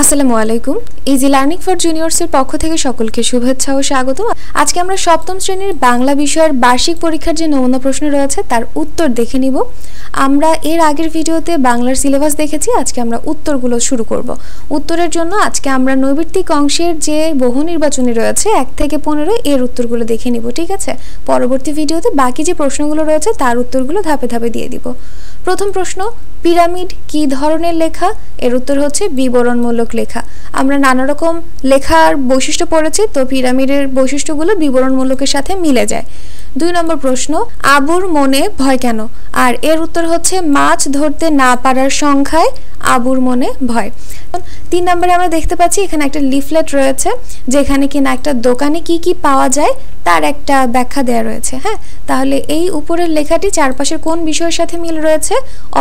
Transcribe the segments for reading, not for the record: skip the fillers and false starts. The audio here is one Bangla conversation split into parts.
আসসালামু আলাইকুম। ইজি লার্নিং ফর জুনিয়র্সের পক্ষ থেকে সকলকে শুভেচ্ছা ও স্বাগত। আজকে আমরা সপ্তম শ্রেণীর বাংলা বিষয়ের বার্ষিক পরীক্ষার যে নমুনা প্রশ্ন রয়েছে তার উত্তর দেখে নিব। আমরা এর আগের ভিডিওতে বাংলার সিলেবাস দেখেছি, আজকে আমরা উত্তরগুলো শুরু করব। উত্তরের জন্য আজকে আমরা নৈর্ব্যক্তিক অংশের যে বহু নির্বাচনী রয়েছে 1 থেকে 15 এর উত্তরগুলো দেখে নিব, ঠিক আছে? পরবর্তী ভিডিওতে বাকি যে প্রশ্নগুলো রয়েছে তার উত্তরগুলো ধাপে ধাপে দিয়ে দিব। প্রথম প্রশ্ন, পিরামিড কি ধরনের লেখা? এর উত্তর হচ্ছে বিবরণমূলক লেখা। আমরা নানা রকম লেখার বৈশিষ্ট্য পড়েছি, তো পিরামিডের বৈশিষ্ট্যগুলো বিবরণমূলকের সাথে মিলে যায়। 2 নম্বর প্রশ্ন, আবুর মনে ভয় কেন? আর এর উত্তর হচ্ছে মাছ ধরতে না পারার সংখ্যায় আবুর মনে ভয়। 3 নম্বরে আমরা দেখতে পাচ্ছি এখানে একটা লিফলেট রয়েছে, যেখানে কিনা একটা দোকানে কি কি পাওয়া যায় তার একটা ব্যাখ্যা দেওয়া রয়েছে। হ্যাঁ, তাহলে এই উপরের লেখাটি চারপাশের কোন বিষয়ের সাথে মিল রয়েছে?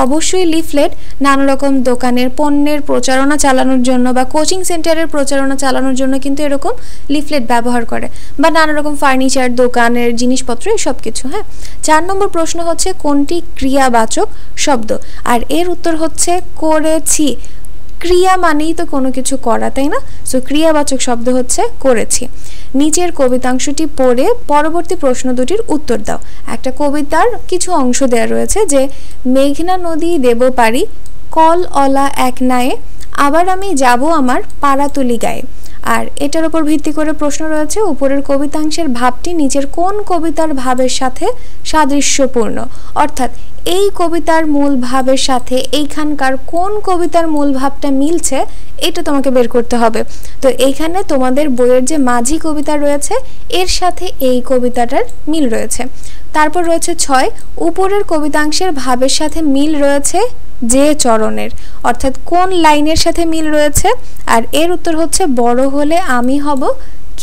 অবশ্যই লিফলেট নানা রকম দোকানের পণ্যের প্রচারণা চালানোর জন্য বা কোচিং সেন্টারের প্রচারণা চালানোর জন্য কিন্তু এরকম লিফলেট ব্যবহার করে, বা নানা রকম ফার্নিচার দোকানের জিনিসপত্র সব কিছু। হ্যাঁ, 4 নম্বর প্রশ্ন হচ্ছে কোনটি ক্রিয়াবাচক শব্দ? আর এর উত্তর হচ্ছে করেছি। ক্রিয়া মানেই তো কোনো কিছু করা, তাই না? সো ক্রিয়াবাচক শব্দ হচ্ছে করেছি। নিচের কবিতাংশটি পড়ে পরবর্তী প্রশ্ন দুটির উত্তর দাও। একটা কবিতার কিছু অংশ দেয়া রয়েছে যে মেঘনা নদী দেব পারি কল অলা এক নায়ে, আবার আমি যাব আমার পাড়াতলি গায়ে। আর এটার উপর ভিত্তি করে প্রশ্ন রয়েছে উপরের কবিতাংশের ভাবটি নিচের কোন কবিতার ভাবের সাথে সাদৃশ্যপূর্ণ? অর্থাৎ এই কবিতার মূল ভাবের সাথে এইখানকার কোন কবিতার মূল ভাবটা মিলছে এটা তোমাকে বের করতে হবে। তো এইখানে তোমাদের বইয়ের যে মাঝি কবিতা রয়েছে এর সাথে এই কবিতাটার মিল রয়েছে। তারপর রয়েছে 6, উপরের কবিতাংশের ভাবের সাথে মিল রয়েছে যে চরণের, অর্থাৎ কোন লাইনের সাথে মিল রয়েছে? আর এর উত্তর হচ্ছে বড় হলে আমি হব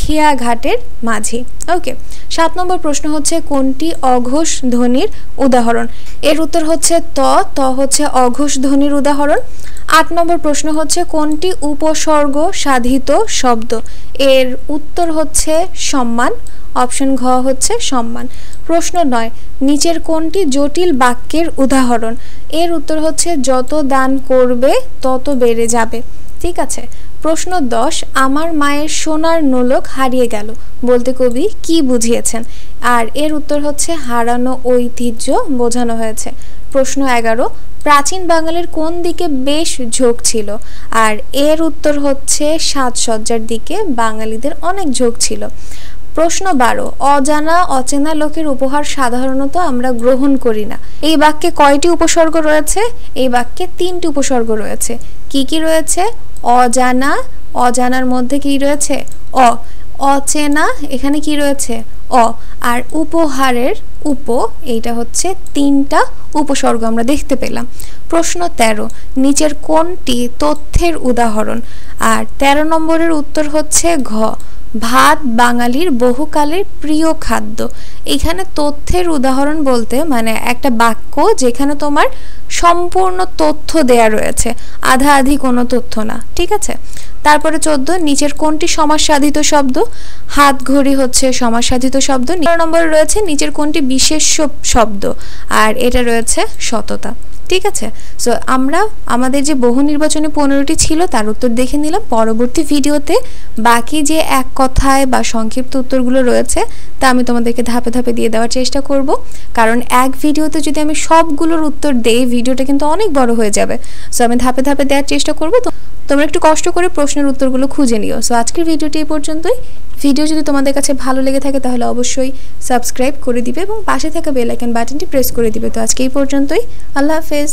খেয়া ঘাটের মাঝি। ওকে। 7 নম্বর প্রশ্ন হচ্ছে কোনটি অঘোষ ধ্বনির উদাহরণ? এর উত্তর হচ্ছে ত হচ্ছে অঘোষ ধ্বনির উদাহরণ। 8 নম্বর প্রশ্ন হচ্ছে কোনটি উপসর্গ সাধিত শব্দ? এর উত্তর হচ্ছে সম্মান। অপশন ঘ হচ্ছে সম্মান। প্রশ্ন 9, নিচের কোনটি জটিল বাক্যের উদাহরণ? এর উত্তর হচ্ছে যত দান করবে তত বেড়ে যাবে। ঠিক আছে। প্রশ্ন 10, আমার মায়ের সোনার নোলক হারিয়ে গেল বলতে কবি কি বুঝিয়েছেন? আর এর উত্তর হচ্ছে হারানো ঐতিহ্য বোঝানো হয়েছে। প্রশ্ন 11, প্রাচীন বাঙালির কোন দিকে বেশ ঝোঁক ছিল? আর এর উত্তর হচ্ছে সাজসজ্জার দিকে বাঙালিদের অনেক ঝোঁক ছিল। প্রশ্ন 12, অজানা অচেনা লোকের উপহার সাধারণত আমরা গ্রহণ করি না। এই বাক্যে কয়টি উপসর্গ রয়েছে? এই বাক্যে 3টি উপসর্গ রয়েছে। কি কি রয়েছে? অজানা, অজানার মধ্যে কি রয়েছে? অ। অচেনা, এখানে কি রয়েছে? অ। আর উপহারের উপ, এইটা হচ্ছে 3টা উপসর্গ আমরা দেখতে পেলাম। প্রশ্ন 13, নিচের কোনটি তথ্যের উদাহরণ? আর 13 নম্বরের উত্তর হচ্ছে ঘ, ভাত বাঙালির বহুকালের প্রিয় খাদ্য। এখানে তথ্যের উদাহরণ বলতে মানে একটা বাক্য যেখানে তোমার সম্পূর্ণ তথ্য দেয়া রয়েছে, আধা আধি কোনো তথ্য না। ঠিক আছে। তারপরে 14, নিচের কোনটি সমাসসাধিত শব্দ? হাত ঘড়ি হচ্ছে সমাসসাধিত শব্দ। 9 নম্বরে রয়েছে নিচের কোনটি বিশেষ্য শব্দ? আর এটা রয়েছে সততা। ঠিক আছে। সো আমরা আমাদের যে বহু নির্বাচনে 15টি ছিল তার উত্তর দেখে নিলাম। পরবর্তী ভিডিওতে বাকি যে এক কথায় বা সংক্ষিপ্ত উত্তরগুলো রয়েছে তা আমি তোমাদেরকে ধাপে ধাপে দিয়ে দেওয়ার চেষ্টা করব, কারণ এক ভিডিওতে যদি আমি সবগুলোর উত্তর দেই ভিডিওটা কিন্তু অনেক বড় হয়ে যাবে। সো আমি ধাপে ধাপে দেওয়ার চেষ্টা করব, তো তোমরা একটু কষ্ট করে প্রশ্নের উত্তরগুলো খুঁজে নিও। সো আজকের ভিডিওটি এই পর্যন্তই। ভিডিও যদি তোমাদের কাছে ভালো লেগে থাকে তাহলে অবশ্যই সাবস্ক্রাইব করে দিবে এবং পাশে থাকা বেল আইকন বাটনটি প্রেস করে দিবে। তো আজকে এই পর্যন্তই। আল্লাহ হাফেজ।